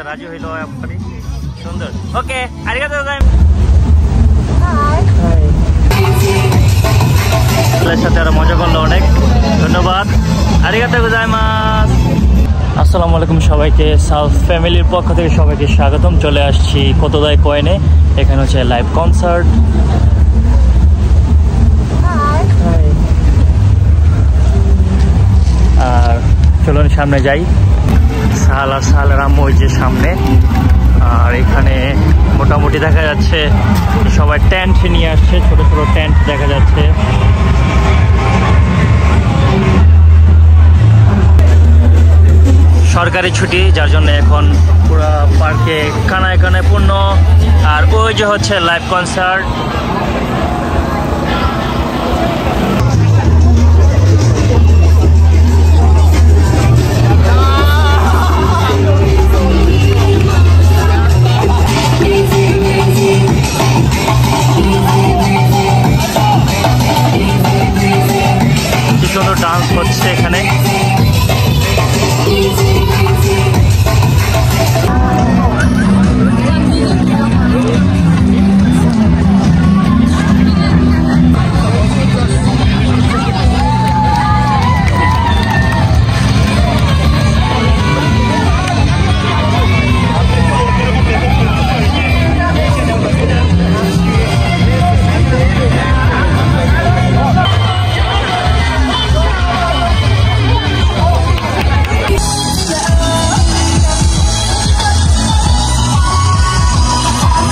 রাজি হইলো আপনি সুন্দর। ওকে, আরিগাতো গোজাইমাস। সাথে আরো মজা করলো অনেক, ধন্যবাদ। আরিগাতো গোজাইমাস। আসসালামু আলাইকুম সবাইকে, সাউথ ফ্যামিলির পক্ষ থেকে সবাইকে স্বাগতম। চলে আসছি কতদাই কয়েনে, এখানে হচ্ছে লাইভ কনসার্ট। আর চলুন সামনে যাই। সাল আর সালের আম্মু ওই যে সামনে, আর এখানে মোটামুটি দেখা যাচ্ছে সবাই টেন্ট নিয়ে আসছে, ছোট ছোট টেন্ট দেখা যাচ্ছে। সরকারি ছুটি, যার জন্য এখন পুরো পার্কে কানায় কানায় পূর্ণ। আর ওই যে হচ্ছে লাইভ কনসার্ট। কি সুন্দর ডান্স হচ্ছে এখানে।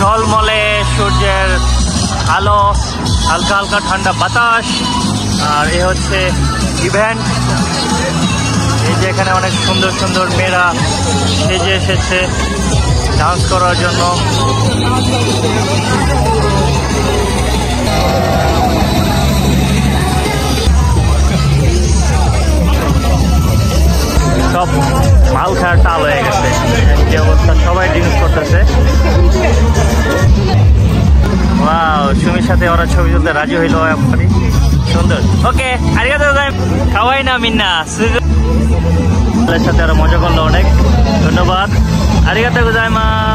ঝলমলে সূর্যের আলো, হালকা হালকা ঠান্ডা বাতাস, আর এ হচ্ছে ইভেন্ট। এই যে এখানে অনেক সুন্দর সুন্দর মেয়েরা সেজে এসেছে ডান্স করার জন্য। সব মাল খাওয়ার টাল হয়ে গেছে, যে অবস্থা, সবাই ড্রিঙ্কস করতেছে। ওয়াও, সুমির সাথে ওরা ছবি তুলতে রাজি হইলো আপনি সুন্দর। ওকে, আরিগাতো খাওয়াই না মিন্না, সাথে আরো মজা করলো অনেক, ধন্যবাদ। আরিগাতো গোজাইমাস।